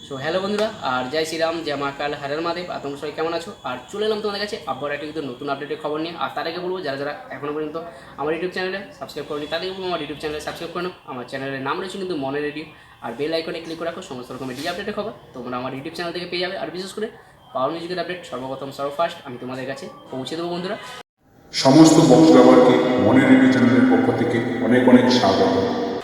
So hello বন্ধুরা, আর জয় শ্রীরাম, জয় মা কাল, হরের মহাদেব। আর তোমরা সবাই কেমন আছো? আর চলে এলাম তোমাদের কাছে আবার একটা কিন্তু নতুন আপডেটের খবর নিয়ে। আর তার আগে বলবো, যারা যারা এখনও পর্যন্ত আমার ইউটিউব চ্যানেলে সাবস্ক্রাইব করেনি তাদেরকে বলবো আমার ইউটিউব চ্যানেলে সাবস্ক্রাইব করে নাও। আমার চ্যানেলের নাম রয়েছে কিন্তু মনে রেডিও, আর বেল আইকনে ক্লিক করে রাখো। সমস্ত রকমের ডিজি আপডেটের খবর তোমরা আমার ইউটিউব চ্যানেল থেকে পেয়ে যাবে। আর বিশেষ করে পাওয়ার মিউজিকের আপডেট সর্বপ্রথম সর্বফার্স্ট আমি তোমাদের কাছে পৌঁছে দেবো বন্ধুরা। সমস্ত বক্স ব্যবহারকে মনে রেডিও চ্যানেলের পক্ষ থেকে অনেক অনেক স্বাগত।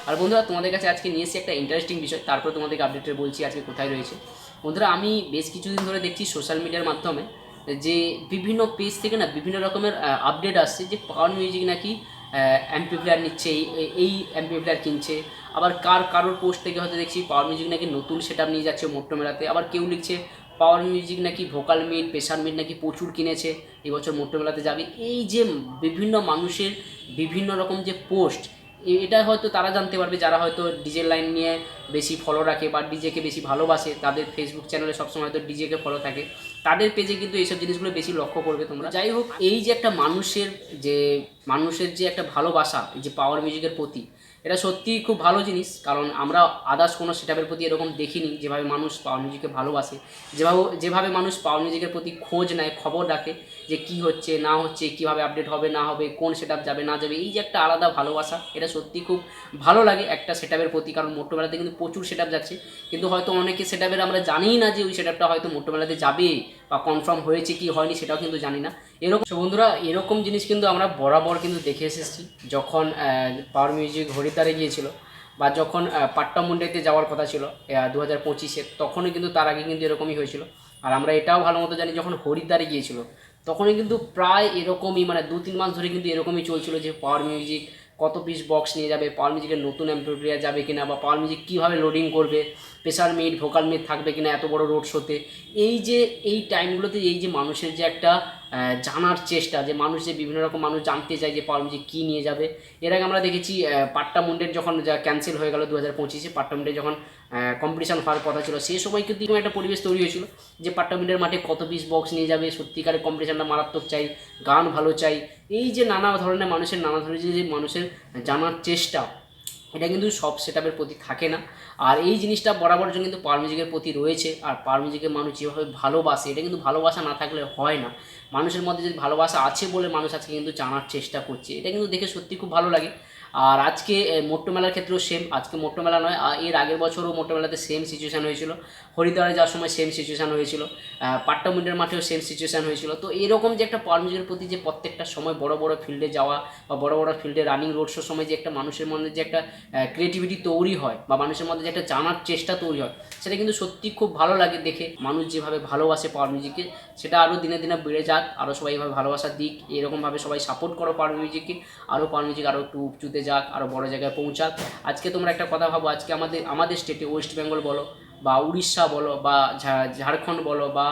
আর বন্ধুরা, তোমাদের কাছে আজকে নিয়ে এসেছি একটা ইন্টারেস্টিং বিষয়, তারপরে তোমাদেরকে আপডেটে বলছি আজকে কোথায় রয়েছে। বন্ধুরা, আমি বেশ কিছুদিন ধরে দেখছি সোশ্যাল মিডিয়ার মাধ্যমে যে বিভিন্ন পেজ থেকে না বিভিন্ন রকমের আপডেট আসছে যে পাওয়ার মিউজিক নাকি এমপি প্লেয়ার নিচ্ছে, এই এমপি প্লেয়ার কিনছে। আবার কারোর পোস্ট থেকে হয়তো দেখছি পাওয়ার মিউজিক নাকি নতুন সেট আপ নিয়ে যাচ্ছে মোট্টো মেলাতে। আবার কেউ লিখছে পাওয়ার মিউজিক নাকি ভোকাল মিট, প্রেশার মিট নাকি প্রচুর কিনেছে, এবছর মোট্টো মেলাতে যাবে। এই যে বিভিন্ন মানুষের বিভিন্ন রকম যে পোস্ট, এটা হয়তো তারা জানতে পারবে যারা হয়তো ডিজে লাইন নিয়ে বেশি ফলো রাখে বা ডিজেকে বেশি ভালোবাসে। তাদের ফেসবুক চ্যানেলে সবসময় হয়তো ডিজেকে ফলো থাকে, তাদের পেজে কিন্তু এইসব জিনিসগুলো বেশি লক্ষ্য করবে তোমরা। যাই হোক, এই যে একটা মানুষের যে একটা ভালোবাসা এই যে পাওয়ার মিউজিকের প্রতি, এটা সত্যিই খুব ভালো জিনিস। কারণ আমরা আদার্স কোনো সেটআপের প্রতি এরকম দেখিনি যেভাবে মানুষ পাওয়ার মিউজিককে ভালোবাসে, যেভাবে মানুষ পাওয়ার মিউজিকের প্রতি খোঁজ নেয়, খবর রাখে যে কী হচ্ছে না হচ্ছে, কীভাবে আপডেট হবে না হবে, কোন সেটআপ যাবে না যাবে। এই যে একটা আলাদা ভালোবাসা, এটা সত্যি খুব ভালো লাগে একটা সেটআপের প্রতি। কারণ মোট্টো মেলাতে কিন্তু প্রচুর সেটআপ যাচ্ছে, কিন্তু হয়তো অনেকে সেটআপের আমরা জানিই না যে ওই সেটআপটা হয়তো মোট্টো মেলাতে যাবে বা কনফার্ম হয়েছে কি হয়নি সেটাও কিন্তু জানি না। এরকম বন্ধুরা, এরকম জিনিস কিন্তু আমরা বরাবর কিন্তু দেখে এসেছি। যখন পাওয়ার মিউজিক হরিদ্বারে গিয়েছিল বা যখন পাট্টা মুন্ডাইতে যাওয়ার কথা ছিল 2025-এ, তখনই কিন্তু তার আগে কিন্তু এরকমই হয়েছিল। আর আমরা এটাও ভালো মতো জানি যখন হরিদ্বারে গিয়েছিল তখনই কিন্তু প্রায় এরকমই, মানে 2-3 মাস ধরে কিন্তু এরকমই চলছিল যে পাওয়ার মিউজিক কত পিস বক্স নিয়ে যাবে, পাওয়ার মিউজিকের নতুন অ্যাম্পলিফায়ার যাবে কিনা, বা পাওয়ার মিউজিক কীভাবে লোডিং করবে, প্রেসার মিট ভোকাল মিট থাকবে কিনা এত বড় রোড শোতে। এই যে এই টাইমগুলোতে এই যে মানুষের যে একটা জানার চেষ্টা, যে মানুষ যে বিভিন্ন রকম মানুষ জানতে চায় যে পাওয়ার মিউজিক কী নিয়ে যাবে। এর আগে আমরা দেখেছি পাট্টা মুন্ডের যখন যা ক্যান্সেল হয়ে গেল 2025-এ, পাট্টা মুন্ডে যখন কম্পিটিশন হওয়ার কথা ছিল, সেই সময় কিন্তু একটা পরিবেশ তৈরি হয়েছিল যে পাট্টা মুন্ডের মাঠে কত পিস বক্স নিয়ে যাবে, সত্যিকারের কম্পিটিশনটা মারাত্মক চাই, গান ভালো চাই। এই যে নানা ধরনের যে মানুষের জানার চেষ্টা, এটা কিন্তু সব সেটআপের প্রতি থাকে না। আর এই জিনিসটা বরাবর জন্য কিন্তু পাওয়ার মিউজিকের প্রতি রয়েছে। আর পাওয়ার মিউজিকের মানুষ যেভাবে ভালোবাসে, এটা কিন্তু ভালোবাসা না থাকলে হয় না। মানুষের মধ্যে যদি ভালোবাসা আছে বলে মানুষ আজকে কিন্তু জানার চেষ্টা করছে, এটা কিন্তু দেখে সত্যি খুব ভালো লাগে। আর আজকে মোট্টো মেলার ক্ষেত্রেও সেম, আজকে মোট্টো মেলা নয়, এর আগের বছরও মোট্টো মেলাতে সেম সিচুয়েশান হয়েছিল, হরিদ্বারে যাওয়ার সময় সেম সিচুয়েশান হয়েছিল, পাট্টা মুন্ডের মাঠেও সেম সিচুয়েশান হয়েছিল। তো এরকম যে একটা পাওয়ার মিউজিকের প্রতি যে প্রত্যেকটা সময় বড় বড় ফিল্ডে যাওয়া বা বড় বড় ফিল্ডে রানিং রোড শোর সময় যে একটা মানুষের মধ্যে যে একটা ক্রিয়েটিভিটি তৈরি হয় বা মানুষের মধ্যে যে একটা জানার চেষ্টা তৈরি হয়, সেটা কিন্তু সত্যি খুব ভালো লাগে দেখে। মানুষ যেভাবে ভালোবাসে পাওয়ার মিউজিককে, সেটা আরও দিনে দিনে বেড়ে যাক, আরও সবাই এভাবে ভালোবাসার দিক, এরকমভাবে সবাই সাপোর্ট করো পাওয়ার মিউজিককে, আরও পাওয়ার মিউজিক আরও একটু উঁচুতে যাক, আরও বড় জায়গায় পৌঁছাক। আজকে তোমরা একটা কথা ভাবো, আজকে আমাদের স্টেটে ওয়েস্ট বেঙ্গল বলো বা উড়িষ্যা বলো বা ঝাড়খণ্ড বলো বা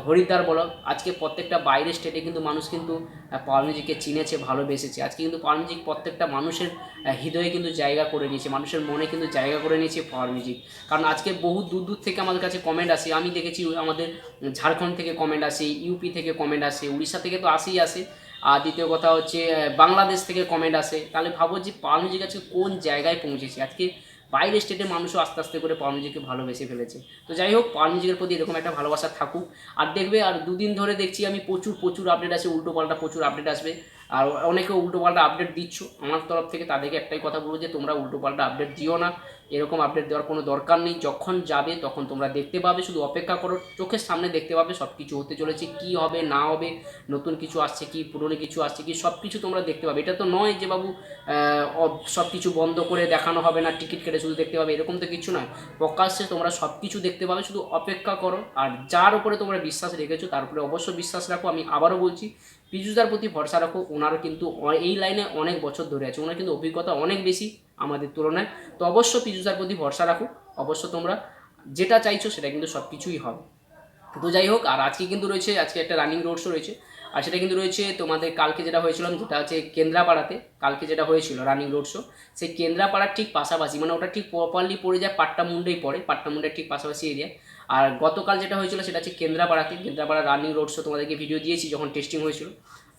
হরিদ্বার বলো, আজকে প্রত্যেকটা বাইরের স্টেটে কিন্তু মানুষ কিন্তু পাওয়ার মিউজিককে চিনেছে, ভালোবেসেছে। আজকে কিন্তু পাওয়ার মিউজিক প্রত্যেকটা মানুষের হৃদয়ে কিন্তু জায়গা করে নিয়েছে, মানুষের মনে কিন্তু জায়গা করে নিয়েছে পাওয়ার মিউজিক। কারণ আজকে বহু দূর দূর থেকে আমাদের কাছে কমেন্ট আসে, আমি দেখেছি আমাদের ঝাড়খণ্ড থেকে কমেন্ট আসে, ইউপি থেকে কমেন্ট আসে, উড়িষ্যা থেকে তো আসেই আসে। আর দ্বিতীয় কথা হচ্ছে বাংলাদেশ থেকে কমেন্ট আসে। তাহলে ভাবো যে পাওয়ার মিউজিক আজকে কোন জায়গায় পৌঁছেছে। আজকে বাইরের স্টেটের মানুষও আস্তে আস্তে করে পাওয়ার মিউজিককে ভালোবেসে ফেলেছে। তো যাই হোক, পাওয়ার মিউজিকের প্রতি এরকম একটা ভালোবাসা থাকুক। আর দেখবে, আর দুদিন ধরে দেখছি আমি প্রচুর আপডেট আসে, উল্টোপাল্টা প্রচুর আপডেট আসবে। আর অনেকে উল্টোপাল্টা আপডেট দিচ্ছ, আমার তরফ থেকে তাদেরকে একটাই কথা বলবো যে তোমরা উল্টোপাল্টা আপডেট দিও না। এরকম আপডেট দেওয়ার কোনো দরকার নেই। যখন যাবে তখন তোমরা দেখতে পাবে, শুধু অপেক্ষা করো, চোখের সামনে দেখতে পাবে সব কিছু হতে চলেছে, কী হবে না হবে, নতুন কিছু আসছে কি, পুরনো কিছু আসছে কি, সব কিছু তোমরা দেখতে পাবে। এটা তো নয় যে বাবু সব কিছু বন্ধ করে দেখানো হবে না, টিকিট কেটে শুধু দেখতে পাবে, এরকম তো কিছু নয়। প্রকাশ্যে তোমরা সব কিছু দেখতে পাবে, শুধু অপেক্ষা করো। আর যার উপরে তোমরা বিশ্বাস রেখেছো তার উপরে অবশ্যই বিশ্বাস রাখো। আমি আবারও বলছি, পীযূষদার প্রতি ভরসা রাখো। ওনারও কিন্তু এই লাইনে অনেক বছর ধরে আছে, ওনার কিন্তু অভিজ্ঞতা অনেক বেশি আমাদের তুলনায়। তো অবশ্য পীযূষদার প্রতি ভরসা রাখো, অবশ্য তোমরা যেটা চাইছো সেটা কিন্তু সব কিছুই হবে। তো যাই হোক, আর আজকে কিন্তু রয়েছে, আজকে একটা রানিং রোড শো রয়েছে। আর সেটা কিন্তু রয়েছে তোমাদের কালকে যেটা হয়েছিল, যেটা হচ্ছে কেন্দ্রাপাড়াতে, কালকে যেটা হয়েছিল রানিং রোড শো, সেই কেন্দ্রাপাড়ার ঠিক পাশাপাশি, মানে ওটা ঠিক প্রপারলি পড়ে যায় পাট্টা মুন্ডেই পড়ে, পাট্টা মুন্ডের ঠিক পাশাপাশি এরিয়ায়। আর গতকাল যেটা হয়েছিল সেটা হচ্ছে কেন্দ্রাপাড়া রানিং রোড শো, তোমাদেরকে ভিডিও দিয়েছি যখন টেস্টিং হয়েছিল।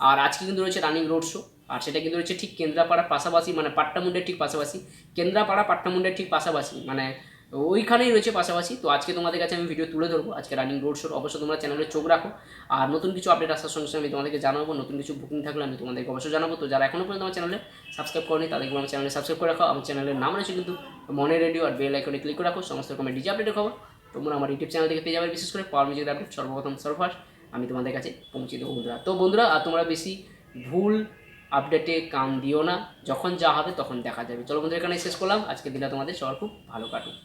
আর আজকে কিন্তু রয়েছে রানিং রোড শো, আর সেটা কিন্তু রয়েছে ঠিক কেন্দ্রাপাড়ার পাশাপাশি, মানে পাট্টা মুন্ডের ঠিক পাশাপাশি, কেন্দ্রাপাড়া পাট্টা মুন্ডের ঠিক পাশাপাশি, মানে তো ওইখানেই রয়েছে পাশাপাশি। তো আজকে তোমাদের কাছে আমি ভিডিও তুলে ধরবো আজকে রানিং রোড শোর। অবশ্যই তোমরা চ্যানেলে চোখ রাখো, আর নতুন কিছু আপডেট আসার সঙ্গে সঙ্গে আমি তোমাদেরকে জানাবো। নতুন কিছু বুকিং থাকলে আমি তোমাদেরকে অবশ্যই জানাবো। তো যারা এখনও পর্যন্ত আমার চ্যানেলে সাবস্ক্রাইব করেনি তাদেরকে আমার চ্যানেলে সাবস্ক্রাইব করে রাখো। আমার চ্যানেলের নাম রয়েছে কিন্তু মনে রেডিও, আর বেল আইকনে ক্লিক করে রাখো। সমস্ত রকমের ডিজে আপডেটের খবর তোমরা আমার ইউটিউব চ্যানেল থেকে পেয়ে যাবে। বিশেষ করে পাওয়ার মিউজিক আপডেট সর্বপ্রথম সর্বফার্স্ট আমি তোমাদের কাছে পৌঁছে দেবো বন্ধুরা। তো বন্ধুরা, আর তোমরা বেশি ভুল আপডেটে কান দিও না, যখন যা হবে তখন দেখা যাবে। চলো বন্ধুরা, এখানে শেষ করলাম। আজকের দিনটা তোমাদের সবার খুব ভালো কাটুক।